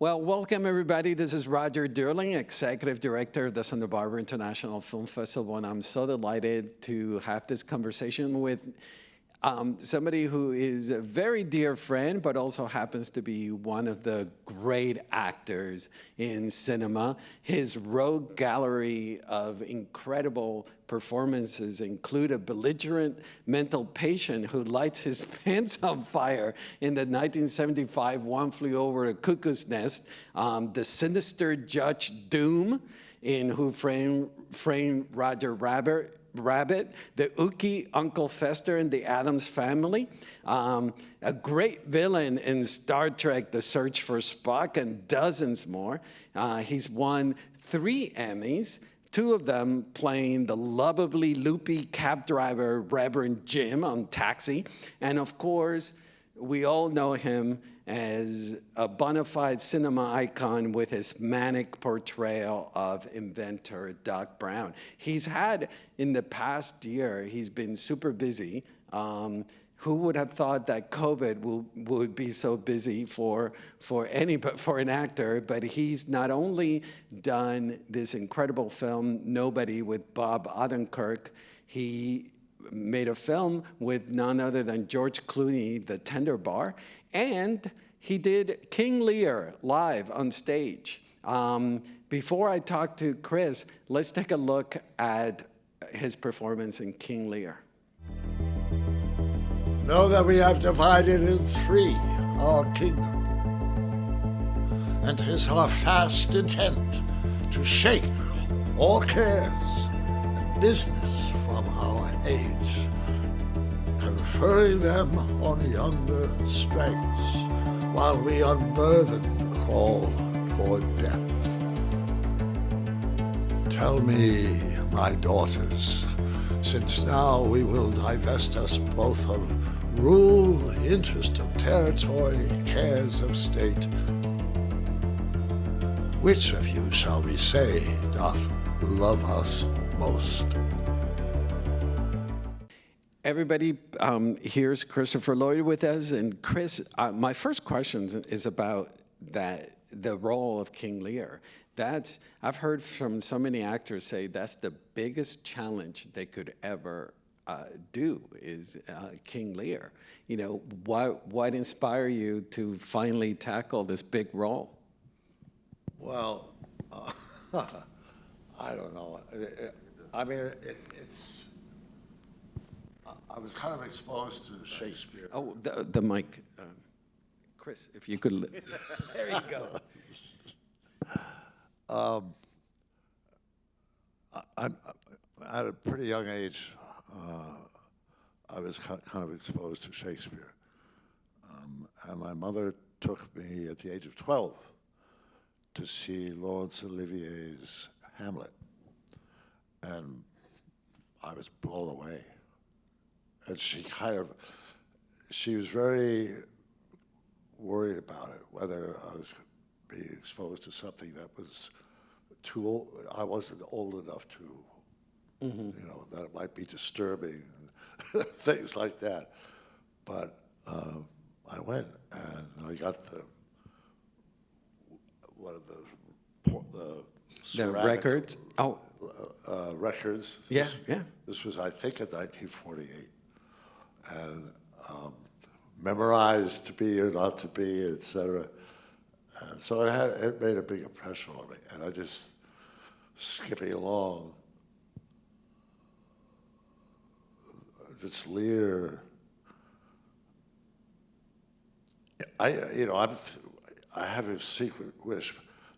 Well, welcome everybody. This is Roger Durling, Executive Director of the Santa Barbara International Film Festival, and I'm so delighted to have this conversation with somebody who is a very dear friend, but also happens to be one of the great actors in cinema. His rogue gallery of incredible performances include a belligerent mental patient who lights his pants on fire in the 1975 One Flew Over the Cuckoo's Nest, the sinister Judge Doom in Who Framed Roger Rabbit, the Ookie Uncle Fester in the Addams Family, a great villain in Star Trek, The Search for Spock, and dozens more. He's won 3 Emmys, 2 of them playing the lovably loopy cab driver Reverend Jim on Taxi. And of course, we all know him as a bona fide cinema icon with his manic portrayal of inventor Doc Brown. He's had, in the past year, he's been super busy. Who would have thought that COVID would be so busy for an actor? But he's not only done this incredible film, Nobody, with Bob Odenkirk, he made a film with none other than George Clooney, The Tender Bar, and he did King Lear live on stage. Before I talk to Chris, let's take a look at his performance in King Lear. Know that we have divided in 3 our kingdom, and 'tis our fast intent to shake all cares and business from our age, conferring them on younger strengths, while we unburthen crawl toward death. Tell me, my daughters, since now we will divest us both of rule, interest of territory, cares of state, which of you shall we say doth love us most? Everybody, here's Christopher Lloyd with us. And Chris, my first question is about the role of King Lear. I've heard from so many actors say that's the biggest challenge they could ever do is King Lear. You know, what inspired you to finally tackle this big role? Well, I don't know. It's. I was kind of exposed to Shakespeare. Oh, the mic. Chris, if you could. There you go. At a pretty young age, I was kind of exposed to Shakespeare. And my mother took me at the age of 12 to see Laurence Olivier's Hamlet. And I was blown away. And she was very worried about it, whether I was being exposed to something that was too old. I wasn't old enough to, you know, that it might be disturbing and things like that. But I went and I got one of the records. Oh, records. Yeah, yeah. This was, I think, in 1948. And memorized to be or not to be, etc. So it made a big impression on me. And I just, skipping along, just Lear. I have a secret wish,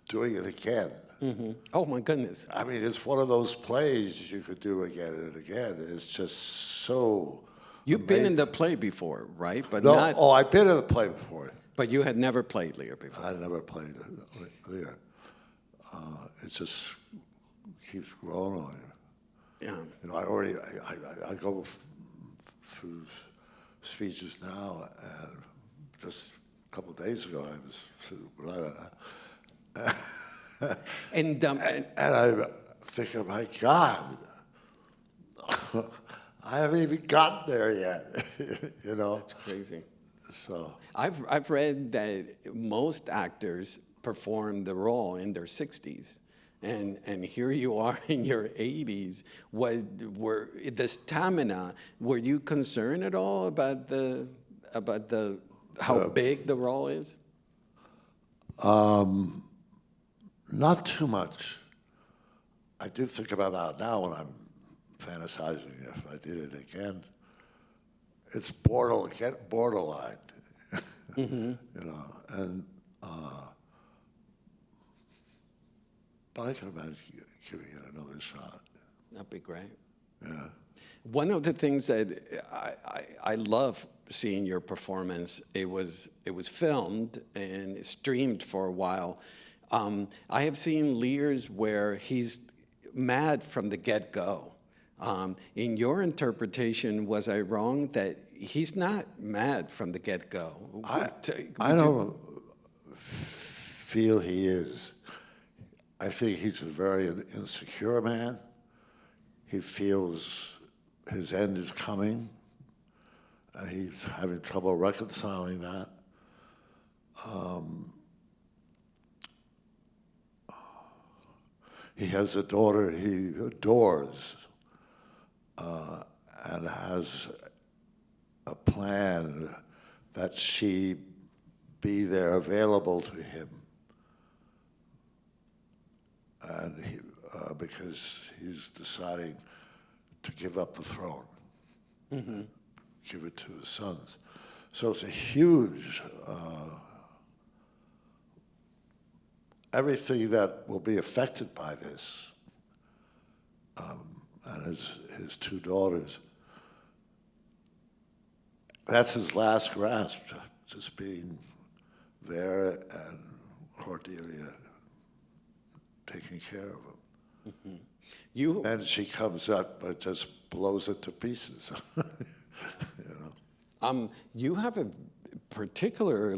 doing it again. Mm-hmm. Oh my goodness! I mean, it's one of those plays you could do again and again. It's just so. You've amazing. been in the play before, right? But no, not. Oh, I've been in the play before. But you had never played Lear before. I never played Lear. It just keeps growing on you. Yeah. You know, I go through speeches now, and just a couple of days ago, And I think, oh my God, I haven't even gotten there yet. You know. That's crazy. So I've read that most actors perform the role in their 60s. And here you are in your 80s. Were the stamina, were you concerned at all about how big the role is? Not too much. I do think about that now when I'm fantasizing if I did it again. It's borderline, you know, and but I can imagine giving it another shot. That'd be great. Yeah. One of the things that I love seeing your performance, it was filmed and streamed for a while. I have seen Lear's where he's mad from the get-go. In your interpretation, was I wrong that he's not mad from the get-go? I don't feel he is. I think he's a very insecure man. He feels his end is coming, and he's having trouble reconciling that. He has a daughter he adores, and has a plan that she be there available to him. And because he's deciding to give up the throne, give it to his sons. So it's a huge, everything that will be affected by this, and his two daughters, that's his last grasp, just being there and Cordelia taking care of him. Then she comes up but just blows it to pieces. You know? You have a particular,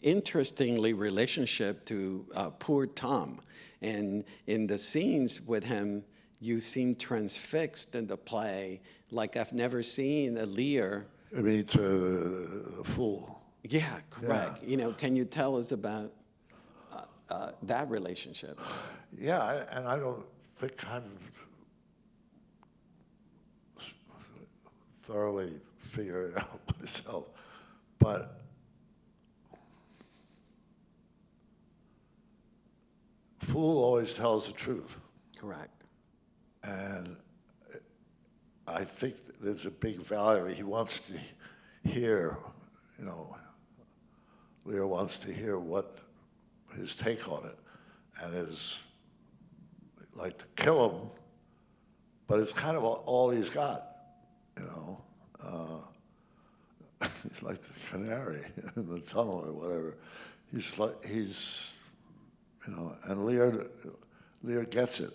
interestingly relationship to poor Tom. And in the scenes with him, you seem transfixed in the play, like I've never seen a Lear. I mean, to the fool. Yeah, correct. Yeah. You know, can you tell us about that relationship? Yeah, and I don't think I've thoroughly figured it out myself, but fool always tells the truth. Correct. And I think there's a big value. He wants to hear, you know, Lear wants to hear what his take on it, and is like to kill him, but it's kind of all he's got, you know. He's like the canary in the tunnel or whatever. He's like, you know, and Lear gets it.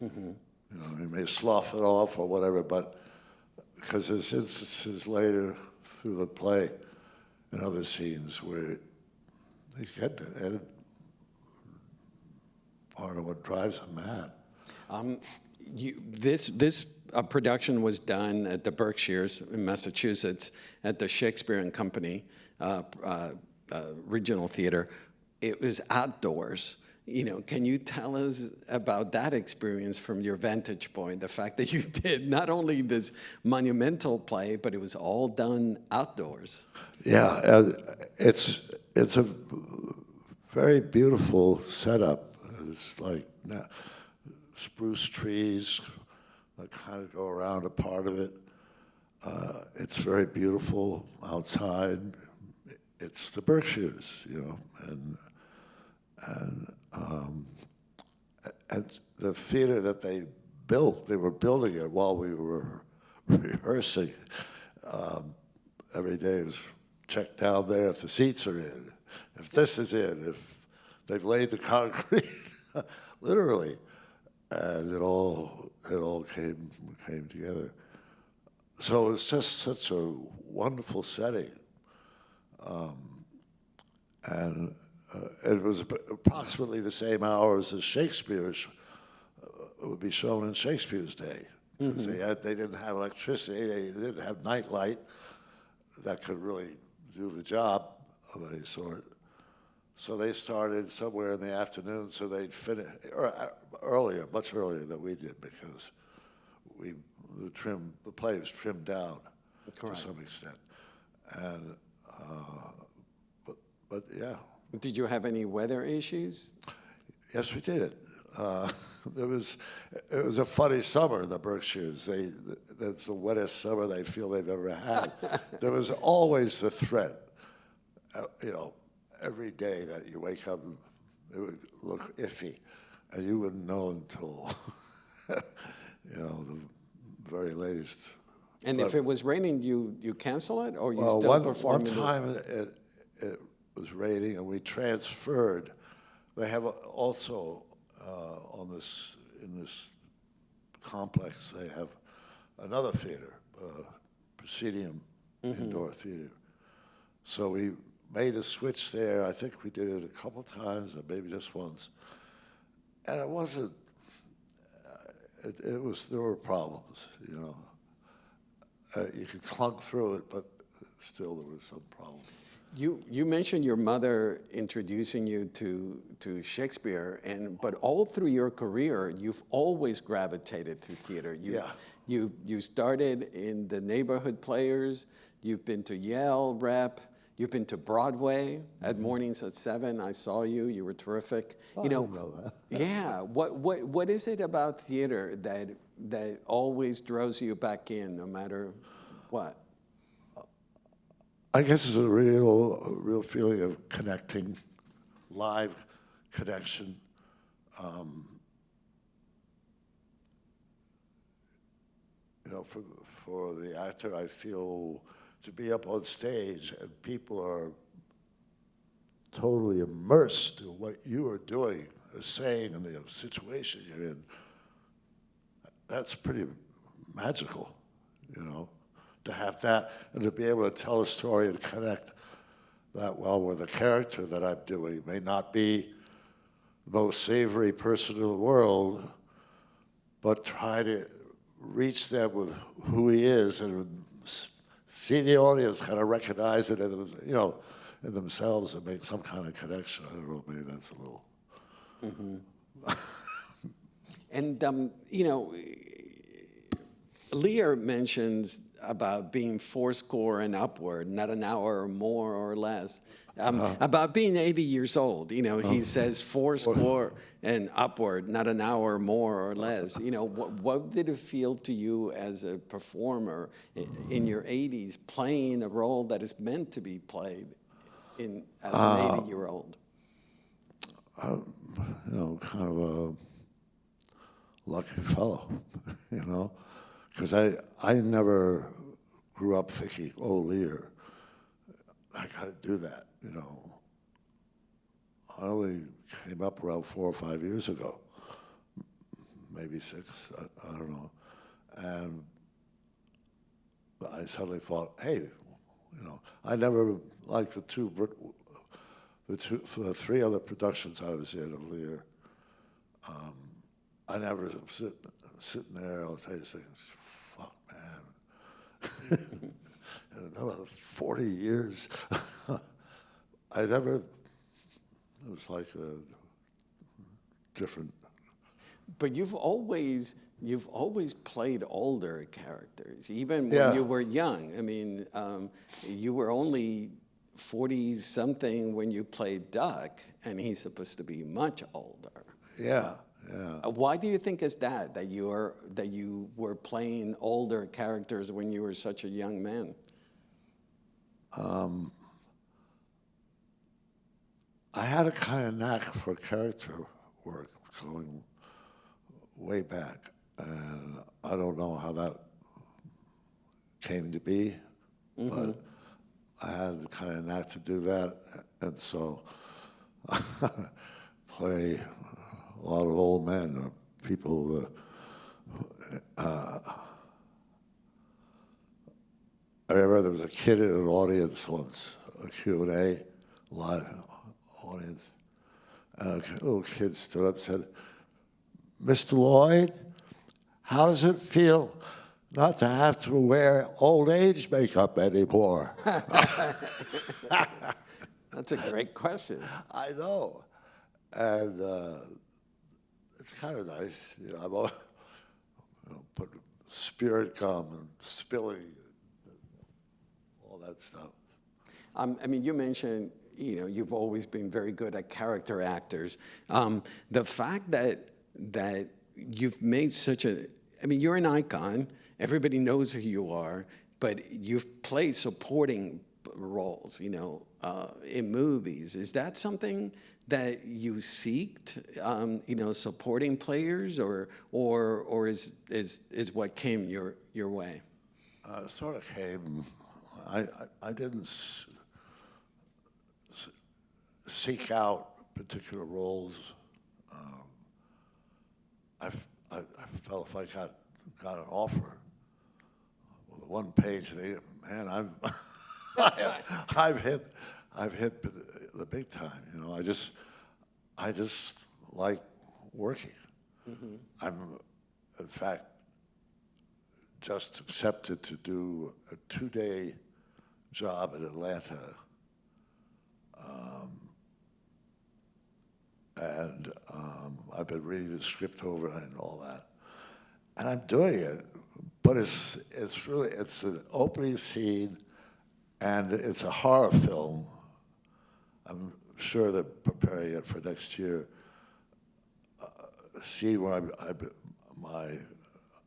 You know, he may slough it off or whatever, but because there's instances later through the play and other scenes where they get it. And part of what drives him mad. This production was done at the Berkshires in Massachusetts at the Shakespeare and Company Regional Theater. It was outdoors. You know, can you tell us about that experience from your vantage point? The fact that you did not only this monumental play, but it was all done outdoors. Yeah, it's a very beautiful setup. It's like spruce trees that kind of go around a part of it. It's very beautiful outside. It's the Berkshires, you know, and the theater that they built, they were building it while we were rehearsing. Every day it was checked down there if the seats are in, if this is in, if they've laid the concrete, literally, and it all came together. So it was just such a wonderful setting, and it was approximately the same hours as Shakespeare's would be shown in Shakespeare's day. Because they didn't have electricity, they didn't have night light that could really do the job of any sort. So they started somewhere in the afternoon, so they'd finish earlier, much earlier than we did, because the play was trimmed down Correct. to some extent. And but yeah. Did you have any weather issues? Yes, we did. It was a funny summer in the Berkshires. That's the wettest summer they feel they've ever had. There was always the threat, every day that you wake up, it would look iffy, and you wouldn't know until, the very latest. And if it was raining, you cancel it, or you Well, still perform? one time it was raining, and we transferred. They have also in this complex, they have another theater, Proscenium Indoor Theater. So we made a switch there. I think we did it a couple times, or maybe just once. And it wasn't. There were problems, You could clunk through it, but still there was some problem. You mentioned your mother introducing you to Shakespeare, but all through your career, you've always gravitated to theater. You started in the neighborhood players. You've been to Yale Rep. You've been to Broadway at Mornings at 7. I saw you. You were terrific. I didn't know that. Yeah. What is it about theater that always draws you back in, no matter what? I guess it's a real feeling of connecting, live connection. For the actor, I feel to be up on stage and people are totally immersed in what you are doing, or saying, and the situation you're in. That's pretty magical, to have that and to be able to tell a story and connect that well with a character that I'm doing. May not be the most savory person in the world, but try to reach them with who he is and see the audience kind of recognize it in themselves and make some kind of connection. I don't know, maybe that's a little. And, Lear mentions about being 4 and upward, not an hour or more or less. About being 80 years old, he says 4 and upward, not an hour more or less. What did it feel to you as a performer in your 80s playing a role that is meant to be played as an 80-year-old? Kind of a lucky fellow, because I never grew up thinking, oh, Lear, I got to do that, I only came up around 4 or 5 years ago, maybe 6, I don't know. And I suddenly thought, hey, I never liked the 3 other productions I was in of Lear. I never sitting there, I'll tell you, saying, fuck, man. In another 40 years, it was like a different. But you've always played older characters, even when you were young. I mean, you were only 40-something when you played Duck, and he's supposed to be much older. Yeah. Why do you think is that you were playing older characters when you were such a young man? I had a kind of knack for character work going way back, and I don't know how that came to be, but I had the kind of knack to do that, and so play a lot of old men or people. I remember there was a kid in an audience once, a Q&A, live audience, and a little kid stood up and said, Mr. Lloyd, how does it feel not to have to wear old age makeup anymore? That's a great question. I know. And it's kind of nice. You know, I'm all, put spirit gum and spilling, all that stuff. I mean, you mentioned, you know, you've always been very good at character actors. The fact that you've made such a, I mean, you're an icon. Everybody knows who you are, but you've played supporting roles, you know, in movies. Is that something that you seeked, you know, supporting players, or is what came your way? It sort of came. I didn't seek out particular roles. I felt if I got an offer, well, the one page, man, I've hit the big time. You know, I just like working. Mm-hmm. I'm, in fact, just accepted to do a 2-day job in Atlanta. I've been reading the script over and all that. And I'm doing it, but it's an opening scene, and it's a horror film. I'm sure they're preparing it for next year. A scene where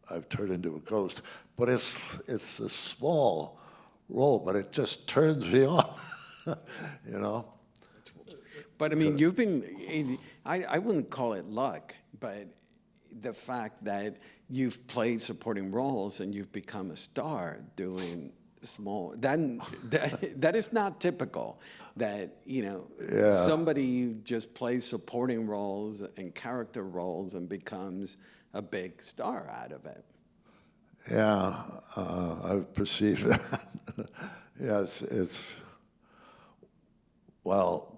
I've turned into a ghost, but it's a small role, but it just turns me on, you know. But I mean, you've been, I wouldn't call it luck, but the fact that you've played supporting roles and you've become a star doing small, that is not typical, that, you know, somebody just plays supporting roles and character roles and becomes a big star out of it. Yeah, I've perceived that. Yes, well,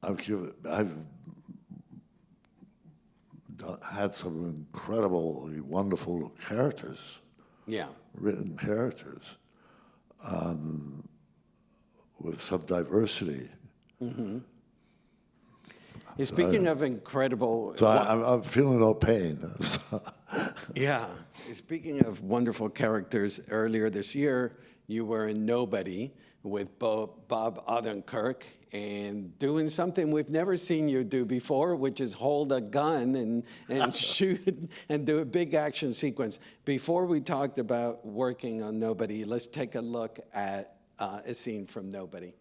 I've had some incredibly wonderful characters. Yeah. Written characters with some diversity. Mm-hmm. Speaking of incredible... So I'm feeling no pain. Yeah. Speaking of wonderful characters, earlier this year, you were in Nobody with Bob Odenkirk and doing something we've never seen you do before, which is hold a gun and shoot and do a big action sequence. Before we talked about working on Nobody, let's take a look at a scene from Nobody.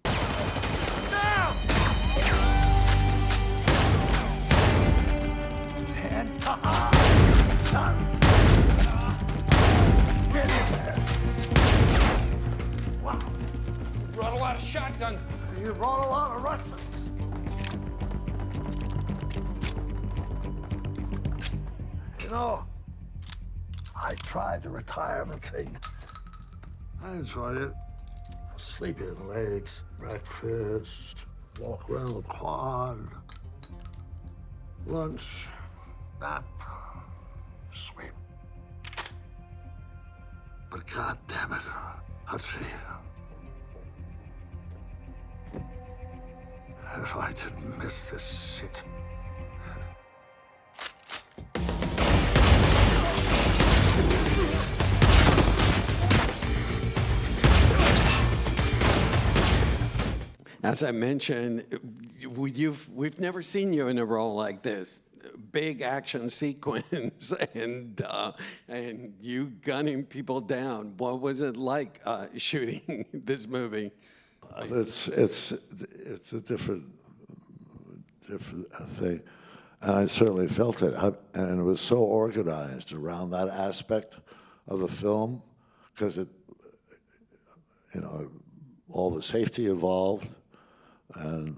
Down! Dad? Son! Get in there! Wow. You brought a lot of shotguns. You brought a lot of Russians. You know, I tried the retirement thing. I enjoyed it. Sleeping legs, breakfast, walk around the quad, lunch, nap, sleep. But God damn it, Hutchie. If I didn't miss this shit. As I mentioned, we've never seen you in a role like this. Big action sequence and you gunning people down. What was it like shooting this movie? It's a different thing, and I certainly felt it. And it was so organized around that aspect of the film, because it, you know, all the safety involved, and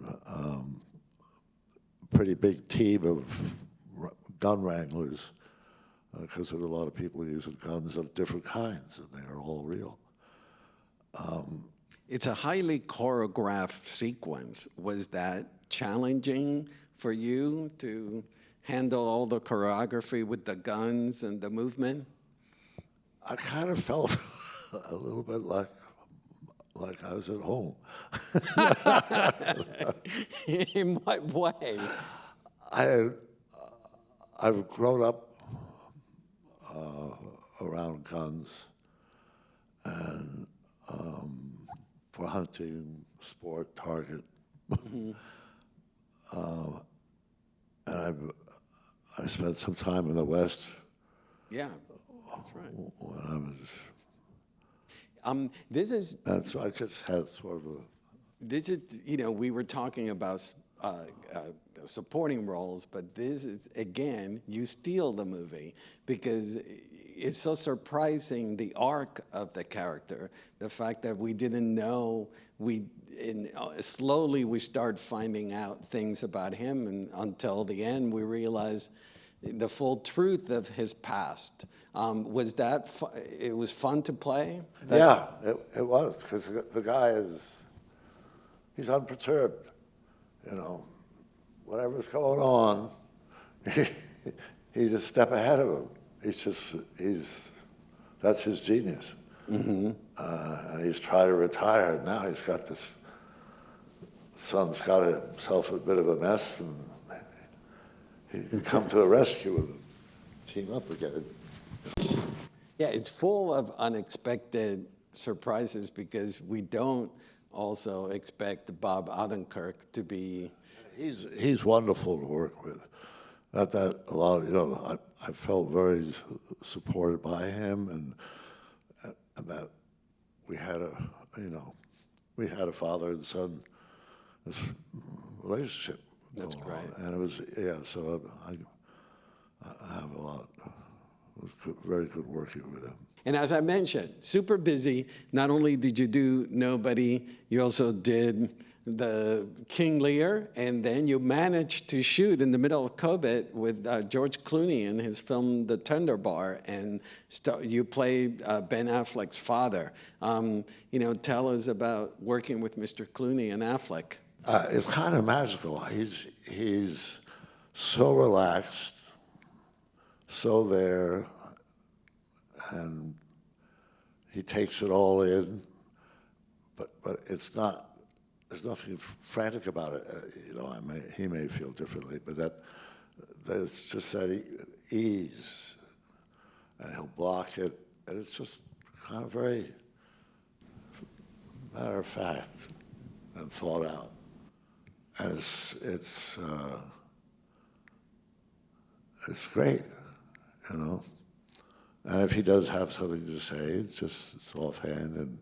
pretty big team of gun wranglers, because there were a lot of people using guns of different kinds, and they are all real. It's a highly choreographed sequence. Was that challenging for you to handle all the choreography with the guns and the movement? I kind of felt a little bit like I was at home. In what way? I've grown up around guns and for hunting, sport, target. And I spent some time in the West Yeah, that's right. when I was, This is, and so I just had sort of you know, we were talking about supporting roles, but this is, again, you steal the movie because it's so surprising, the arc of the character, the fact that we didn't know, slowly we start finding out things about him, and until the end we realize the full truth of his past. Was that, it was fun to play? yeah, it was, because the guy he's unperturbed, you know. Whatever's going on, he's a step ahead of him. That's his genius. And he's trying to retire, and now he's got this, son's got himself a bit of a mess, and he can come to the rescue and team up again. Yeah, it's full of unexpected surprises because we don't also expect Bob Odenkirk to be. He's wonderful to work with. Not that a lot of, you know, I felt very supported by him, and that we had a father and son this relationship. That's going great. on. And it was, yeah, so I have a lot. It was good, very good working with him. And as I mentioned, super busy. Not only did you do Nobody, you also did the King Lear, and then you managed to shoot in the middle of COVID with George Clooney in his film The Tender Bar, and you played Ben Affleck's father. You know, tell us about working with Mr. Clooney and Affleck. It's kind of magical. He's so relaxed, so there, and he takes it all in. But it's not. There's nothing frantic about it. You know, he may feel differently, but it's just that ease, and he'll block it, and it's just kind of very matter of fact and thought out. And it's great, you know. And if he does have something to say, it's offhand, and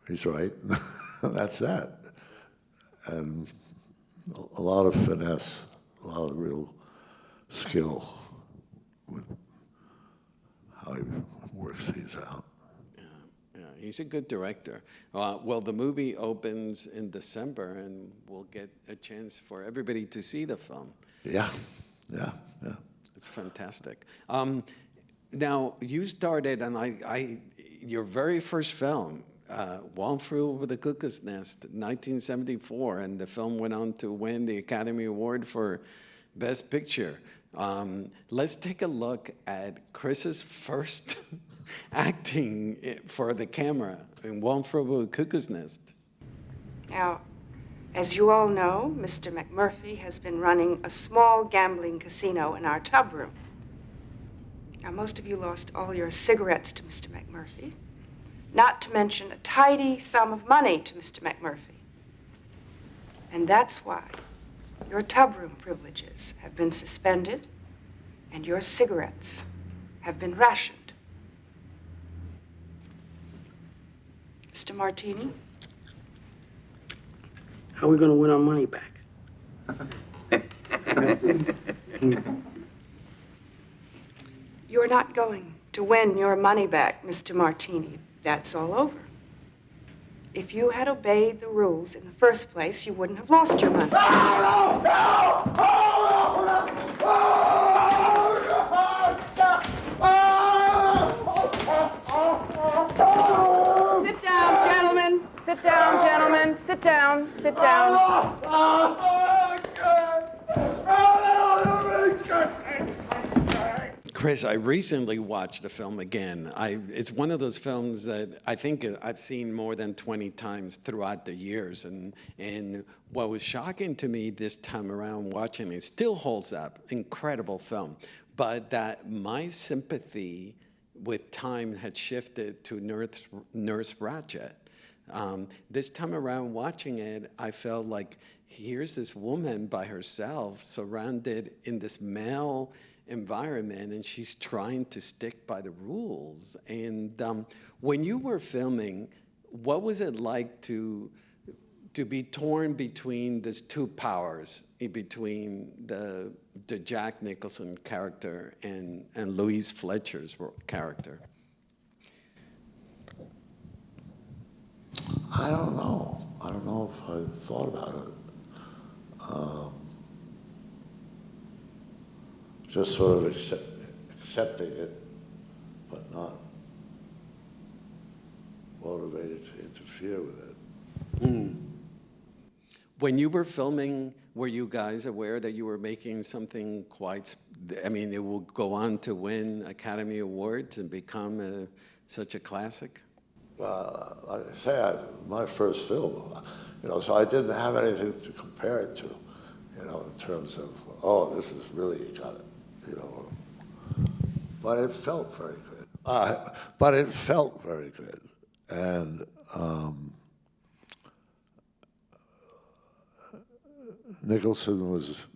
he's right. That's that. And a lot of finesse, a lot of real skill with how he works these out. Yeah, he's a good director. Well, the movie opens in December, and we'll get a chance for everybody to see the film. Yeah. It's fantastic. Now, you started, and your very first film, One Flew Over the Cuckoo's Nest, 1974, and the film went on to win the Academy Award for Best Picture. Let's take a look at Chris's first acting for the camera in One Flew Over the Cuckoo's Nest. Now, as you all know, Mr. McMurphy has been running a small gambling casino in our tub room. Now, most of you lost all your cigarettes to Mr. McMurphy, not to mention a tidy sum of money to Mr. McMurphy. And that's why your tub room privileges have been suspended and your cigarettes have been rationed. Mr. Martini? How are we going to win our money back? You're not going to win your money back, Mr. Martini. That's all over. If you had obeyed the rules in the first place, you wouldn't have lost your money. Sit down, gentlemen. Sit down, gentlemen. Sit down. Sit down. Chris, I recently watched the film again. It's one of those films that I think I've seen more than 20 times throughout the years. And what was shocking to me this time around watching it, still holds up, incredible film, but that my sympathy with time had shifted to Nurse Ratched. This time around watching it, I felt like here's this woman by herself, surrounded in this male environment, and she's trying to stick by the rules. And when you were filming, what was it like to be torn between these two powers, between the Jack Nicholson character and Louise Fletcher's character? I don't know. I don't know if I thought about it. Just sort of accepting it, but not motivated to interfere with it. When you were filming, were you guys aware that you were making something quite, it will go on to win Academy Awards and become such a classic? Well, like I say, my first film, so I didn't have anything to compare it to, in terms of, oh, this is really got it, But it felt very good. And Nicholson was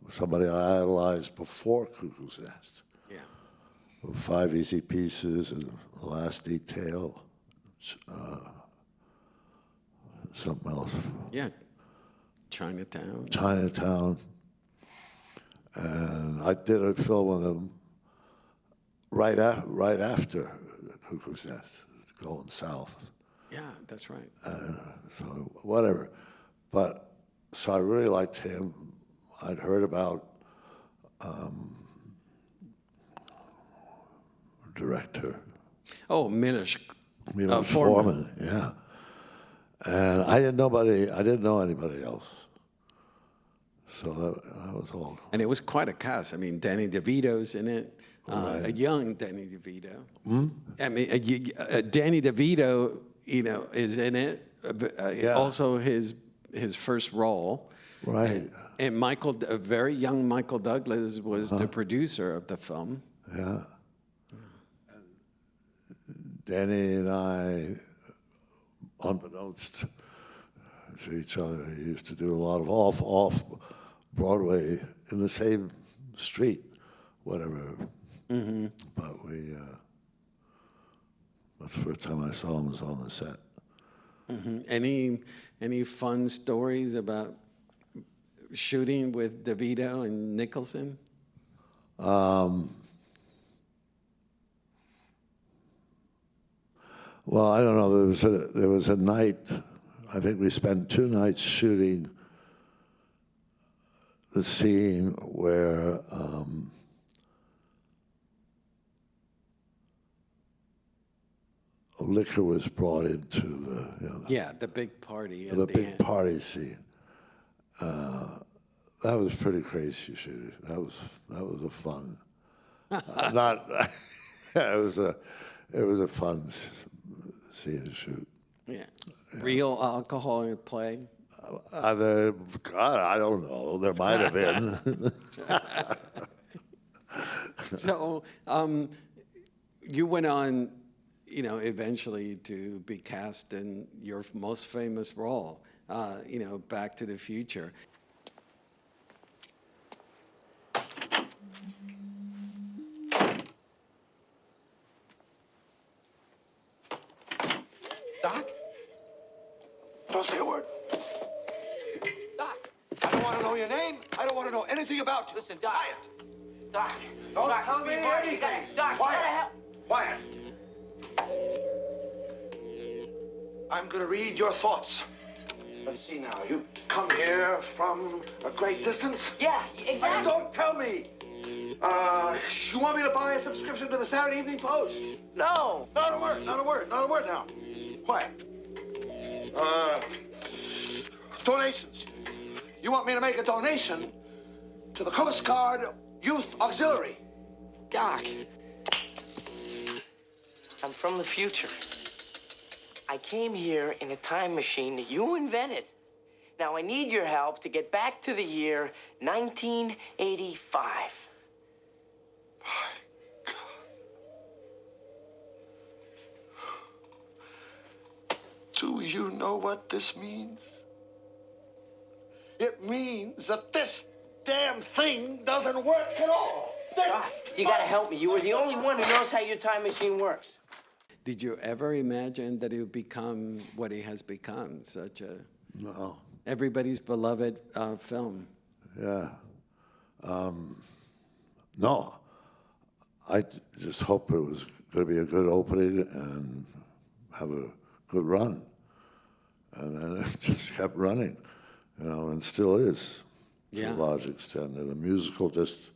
somebody I idolized before Cuckoo's Nest. Yeah. 5 Easy Pieces and The Last Detail. Something else. Yeah, Chinatown. And I did a film with him right after Cuckoo's Nest, Going South. Yeah, that's right. So whatever. So I really liked him. I'd heard about director. Oh, Milos Forman, yeah. And I didn't know anybody else. So that was all. And it was quite a cast. Danny DeVito's in it, a young Danny DeVito. Danny DeVito, is in it. Yeah. Also his first role. Right. And a very young Michael Douglas was the producer of the film. Yeah. Danny and I, unbeknownst to each other, used to do a lot of off Broadway in the same street, whatever. Mm-hmm. But that's the first time I saw him was on the set. Mm-hmm. Any fun stories about shooting with DeVito and Nicholson? Well, I don't know. There was a night. I think we spent 2 nights shooting the scene where liquor was brought into the big party. The big party scene. That was pretty crazy shooting. That was a fun. It was a fun scene to shoot. Yeah. Real alcohol in play? God, I don't know. There might have been. So you went on, eventually to be cast in your most famous role, Back to the Future. Doc? Don't say a word. Doc, I don't want to know your name. I don't want to know anything about you. Listen, Doc. Quiet. Doc. Don't Doc, tell me anything. Doc, Quiet. Quiet. I'm going to read your thoughts. Let's see now. You come here from a great distance? Yeah, exactly. Don't tell me. You want me to buy a subscription to the Saturday Evening Post? No. Not a word, not a word, not a word now. Quiet. Donations. You want me to make a donation to the Coast Guard Youth Auxiliary? Doc, I'm from the future. I came here in a time machine that you invented. Now I need your help to get back to the year 1985. Do you know what this means? It means that this damn thing doesn't work at all. Doc, you gotta help me. You were the only one who knows how your time machine works. Did you ever imagine that it would become what it has become, such a No. everybody's beloved film? Yeah. No. I just hoped it was going to be a good opening and have a good run. And then it just kept running, and still is to Yeah. a large extent. And the musical just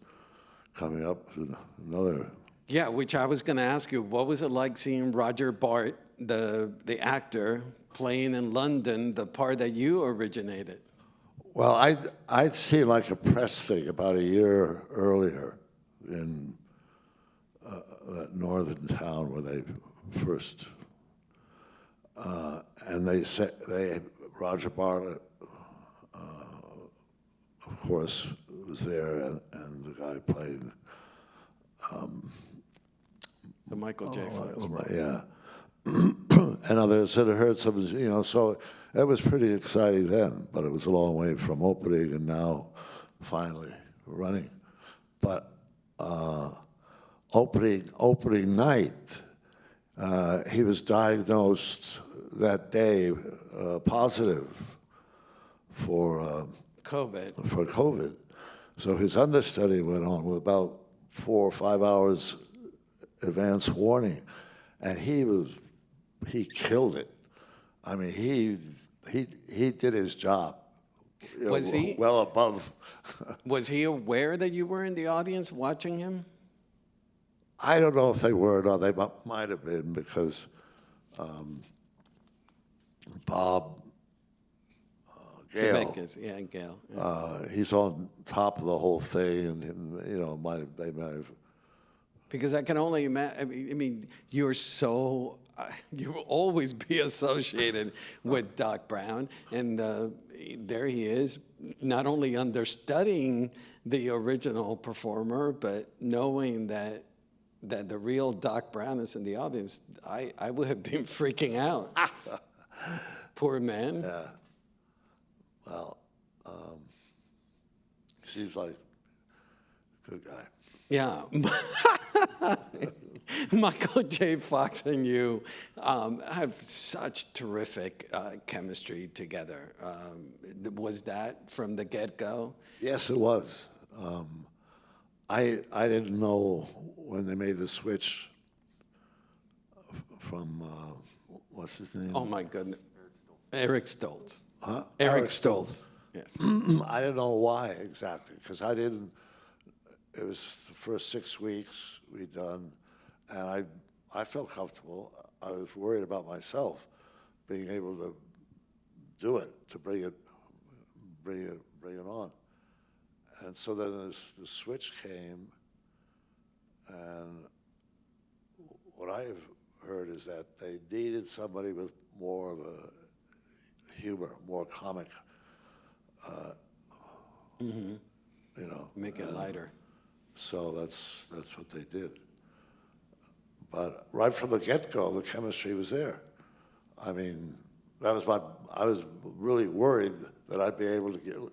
coming up with another. Yeah, which I was going to ask you, what was it like seeing Roger Bart, the actor, playing in London the part that you originated? Well, I'd seen like a press thing about a year earlier in that northern town where they first, and they said Roger Bartlett, of course, was there, and the guy playing. The Michael J. Fox. Yeah. And others had heard some, so it was pretty exciting then, but it was a long way from opening and now finally running. But opening night, he was diagnosed that day positive for COVID. So his understudy went on with about 4 or 5 hours advance warning, and he killed it. I mean, he did his job. Was he well above? Was he aware that you were in the audience watching him? I don't know if they were or not. They might have been because Bob Gale, Zemeckis, yeah, Gale. Yeah. he's on top of the whole thing, and they might have. Because I can only imagine. I mean, you're so. You will always be associated with Doc Brown, and there he is, not only understudying the original performer, but knowing that the real Doc Brown is in the audience. I would have been freaking out. Poor man. Yeah. Well, seems like a good guy. Yeah. Michael J. Fox and you have such terrific chemistry together. Was that from the get-go? Yes, it was. I didn't know when they made the switch from what's his name? Oh my goodness. Eric Stoltz. Huh? Eric Stoltz. Yes. I didn't know why exactly, because I didn't. It was the first 6 weeks we'd done, and I felt comfortable. I was worried about myself being able to do it, to bring it on. And so then the switch came, and what I've heard is that they needed somebody with more of a humor, more comic, Make it lighter. So that's what they did. But right from the get-go, the chemistry was there. I mean, I was really worried that I'd be able to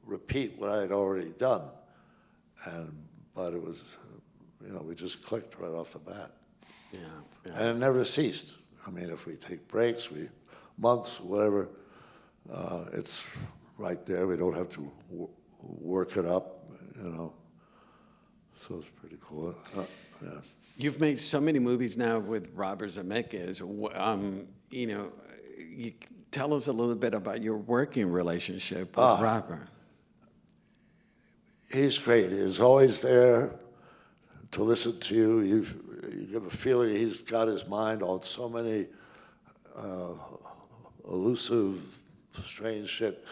repeat what I had already done. But it was, we just clicked right off the bat. Yeah. And it never ceased. I mean, if we take breaks, months, whatever, it's right there. We don't have to work it up, So it's pretty cool. Yeah. You've made so many movies now with Robert Zemeckis. You tell us a little bit about your working relationship with Robert. He's great. He's always there to listen to you. You get a feeling he's got his mind on so many elusive, strange shit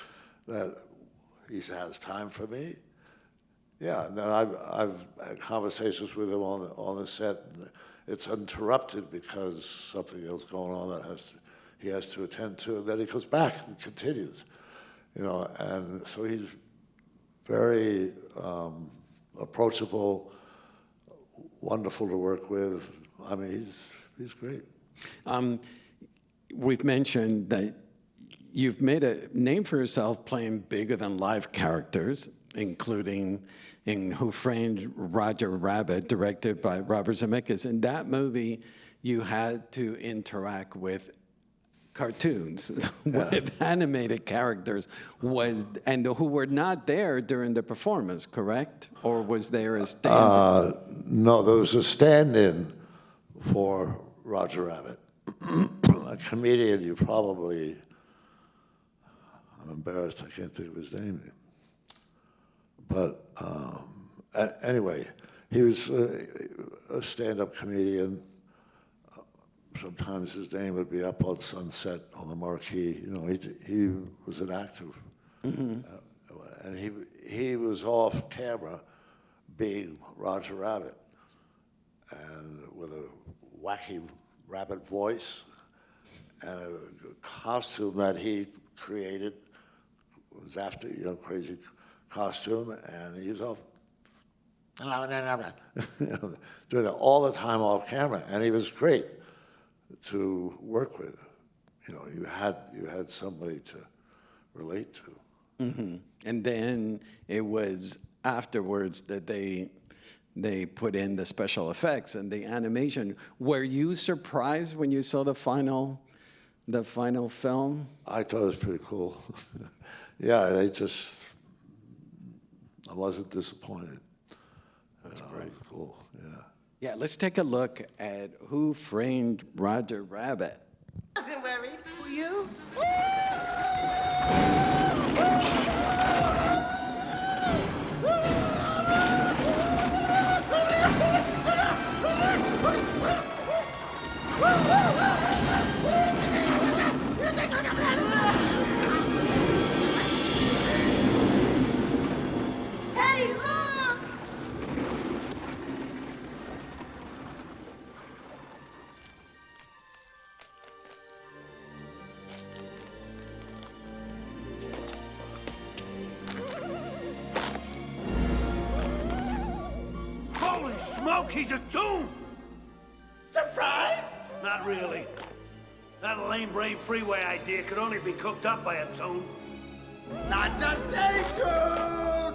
that he has time for me. Yeah, and then I've had conversations with him on the set. And it's interrupted because something else going on that he has to attend to, and then he goes back and continues. You know, and so he's very approachable, wonderful to work with. I mean, he's great. We've mentioned that you've made a name for yourself playing bigger than life characters, including in Who Framed Roger Rabbit, directed by Robert Zemeckis. In that movie, you had to interact with cartoons, with animated characters, and who were not there during the performance, correct? Or was there a stand-in? No, there was a stand-in for Roger Rabbit. A comedian you probably, I'm embarrassed, I can't think of his name. But anyway, he was a stand-up comedian. Sometimes his name would be up on Sunset on the marquee. You know, he was an actor. Mm-hmm. And he was off camera being Roger Rabbit, and with a wacky rabbit voice and a costume that he created. It was after, you know, crazy costume, and he was off doing that all the time off camera, and he was great to work with. You know, you had somebody to relate to. Mm-hmm. And then it was afterwards that they put in the special effects and the animation. Were you surprised when you saw the final film? I thought it was pretty cool. Yeah, I wasn't disappointed. That's great. It was cool, yeah. Yeah, let's take a look at Who Framed Roger Rabbit. I wasn't worried. Were you? Hey, look! Holy smoke, he's a toon! Surprised? Not really. That lame brain freeway idea could only be cooked up by a toon. Not just a tune!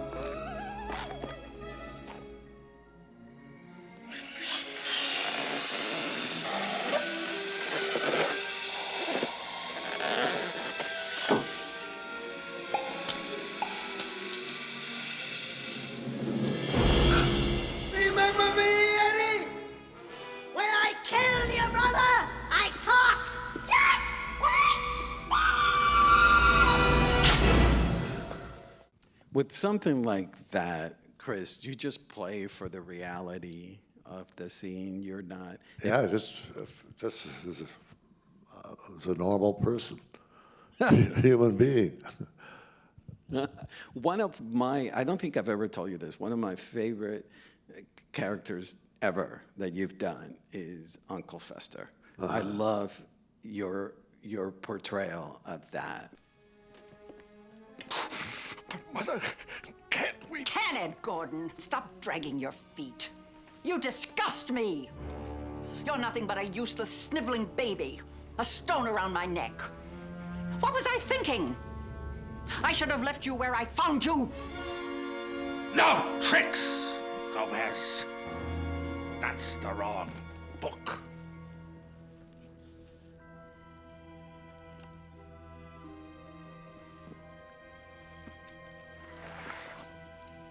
Remember me, Eddie? When I killed your brother, I talked. Just With something like that, Chris, you just play for the reality of the scene. You're not. Yeah, just as a normal person, human being. One of my, I don't think I've ever told you this, one of my favorite characters ever that you've done is Uncle Fester. I love your portrayal of that. Mother, can't we? Can it, Gordon? Stop dragging your feet. You disgust me. You're nothing but a useless, sniveling baby. A stone around my neck. What was I thinking? I should have left you where I found you. No tricks, Gomez. That's the wrong book.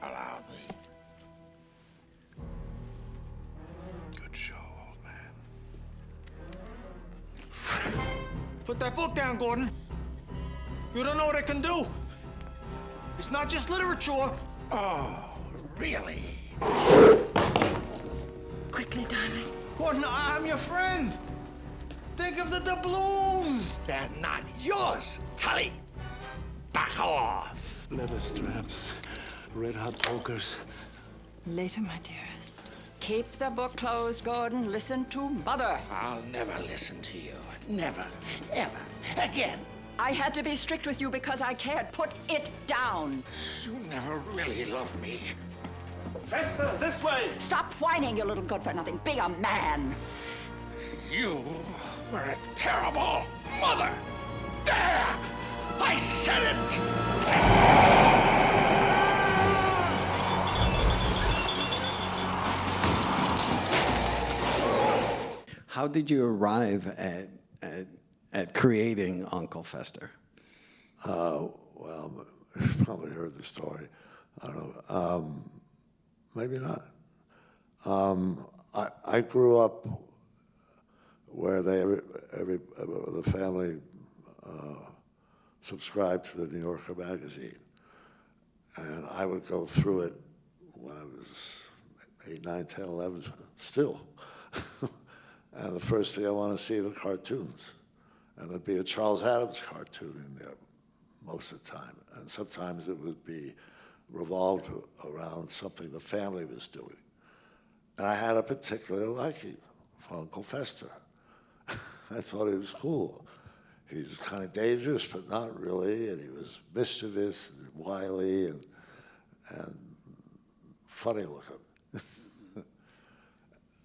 Allow me. Good show, old man. Put that book down, Gordon. You don't know what it can do. It's not just literature. Oh, really? Quickly, darling. Gordon, I'm your friend. Think of the doubloons. They're not yours, Tully. Back off. Leather straps, red hot pokers, Later, my dearest. Keep the book closed, Gordon. Listen to Mother. I'll never listen to you. Never. Ever. Again. I had to be strict with you because I cared. Put it down. You never really loved me. Faster, this way! Stop whining, you little good-for-nothing. Be a man. You were a terrible mother. There! I said it! How did you arrive at creating Uncle Fester? Well, you've probably heard the story. I don't know. Maybe not. I grew up where the family subscribed to the New Yorker magazine, and I would go through it when I was 8, 9, 10, 11, still. And the first thing I want to see are the cartoons. And there'd be a Charles Addams cartoon in there most of the time. And sometimes it would be revolved around something the family was doing. And I had a particular liking for Uncle Fester. I thought he was cool. He was kind of dangerous, but not really. And he was mischievous and wily and funny looking.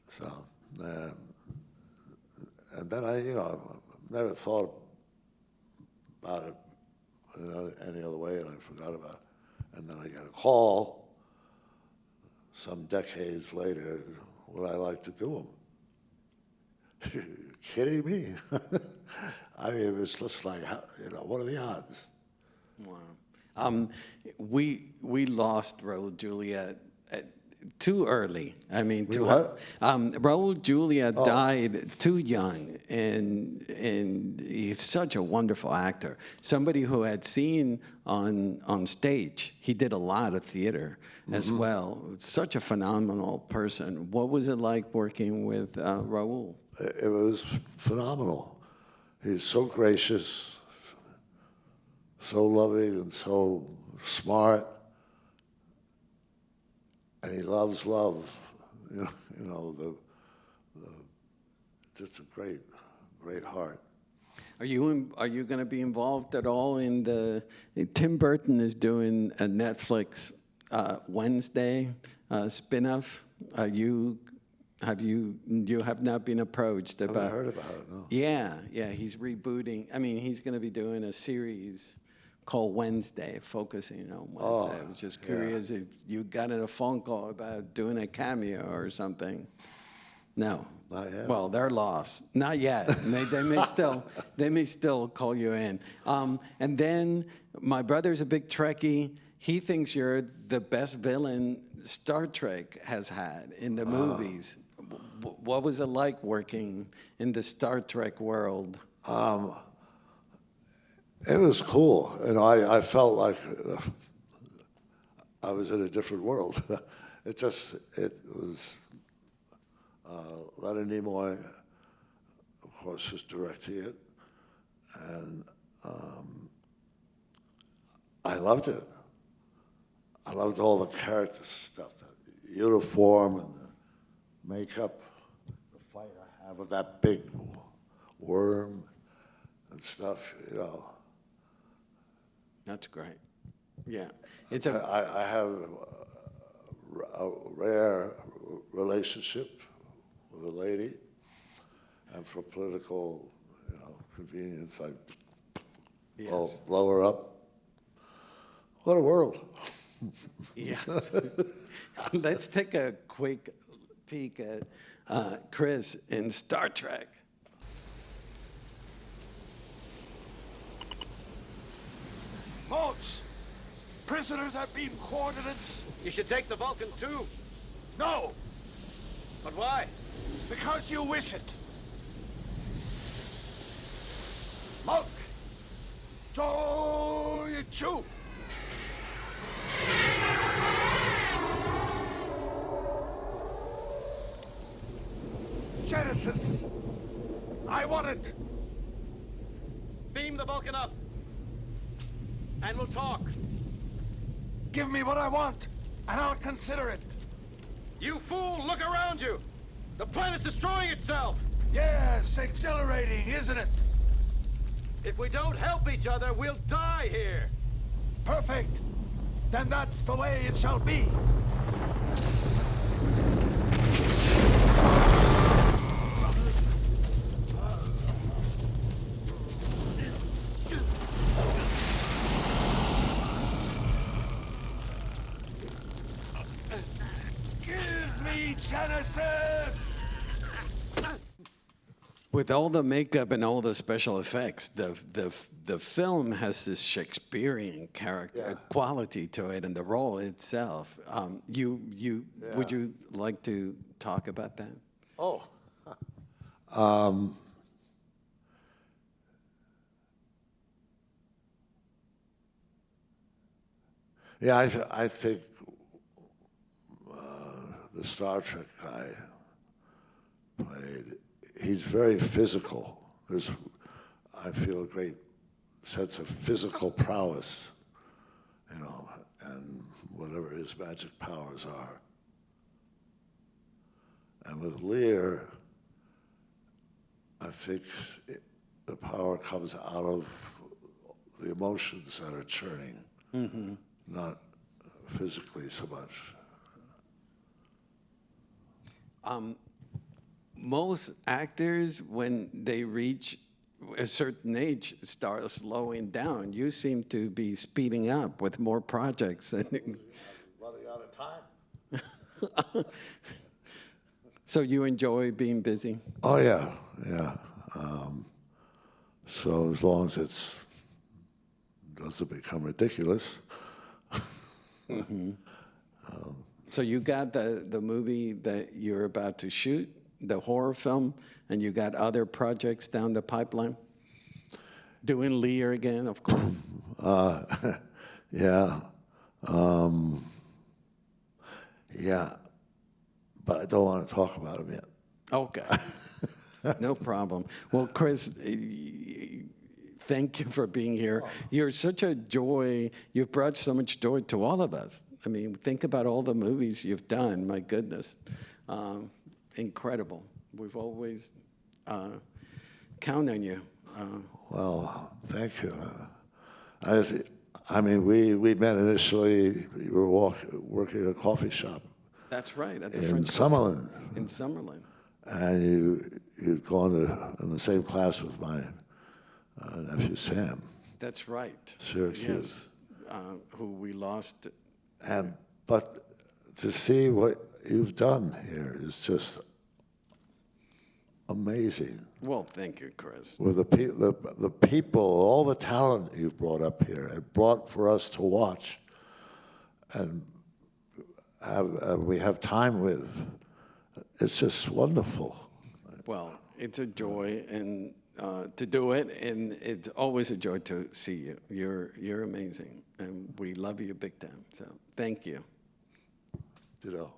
So, and then I never thought about it any other way, and I forgot about it. And then I got a call some decades later, would I like to do them? You kidding me? I mean, it was just like, what are the odds? Wow. We lost Raul Julia too early. I mean, Raul Julia died too young, and he's such a wonderful actor. Somebody who had seen on stage. He did a lot of theater as well. Such a phenomenal person. What was it like working with Raul? It was phenomenal. He's so gracious, so loving, and so smart. And he loves love, just a great heart. Are you going to be involved at all in Tim Burton is doing a Netflix Wednesday spin-off? You have not been approached about? I haven't heard about it, no. Yeah, he's rebooting. I mean, he's going to be doing a series called Wednesday, focusing on Wednesday. I was just curious if you got a phone call about doing a cameo or something. No. Not yet. Well, they're lost. Not yet. They may still call you in. And then my brother's a big Trekkie. He thinks you're the best villain Star Trek has had in the movies. What was it like working in the Star Trek world? It was cool. I felt like I was in a different world. It was Leonard Nimoy, of course, was directing it, and I loved it. I loved all the character stuff, the uniform and the makeup, the fight I have with that big worm and stuff, That's great. Yeah, I have a rare relationship with a lady, and for political, convenience, I blow her up. What a world! Yes. Let's take a quick peek at Chris in Star Trek. Modes! Prisoners have beam coordinates. You should take the Vulcan too. No! But why? Because you wish it. Mulk! Joy-Chu! Genesis! I want it! Beam the Vulcan up. And we'll talk. Give me what I want, and I'll consider it. You fool, look around you! The planet's destroying itself! Yes, exhilarating, isn't it? If we don't help each other, we'll die here! Perfect. Then that's the way it shall be. Give me Genesis! With all the makeup and all the special effects, the film has this Shakespearean character quality to it, and the role itself. Would you like to talk about that? Oh. Yeah, I think the Star Trek guy played, he's very physical. I feel a great sense of physical prowess, you know, and whatever his magic powers are. And with Lear, I think the power comes out of the emotions that are churning, not physically so much. Most actors, when they reach a certain age, start slowing down. You seem to be speeding up with more projects. Running out of time. So you enjoy being busy? Oh yeah, yeah. So as long as it doesn't become ridiculous. So you got the movie that you're about to shoot, the horror film, and you got other projects down the pipeline? Doing Lear again, of course. Yeah. Yeah. But I don't want to talk about them yet. Okay. No problem. Well, Chris, thank you for being here. You're such a joy. You've brought so much joy to all of us. I mean, think about all the movies you've done. My goodness. Incredible. We've always counted on you. Well, thank you. I mean, we met initially. You were working at a coffee shop. That's right, at the in French Summerlin. in Summerlin. And you'd gone in the same class with my nephew Sam. That's right. Syracuse. Yes. Who we lost. But to see what you've done here is just amazing. Well, thank you, Chris. With the people, all the talent you've brought up here and brought for us to watch, and we have time with. It's just wonderful. Well, it's a joy and to do it, and it's always a joy to see you. You're amazing, and we love you big time. So thank you. Ditto.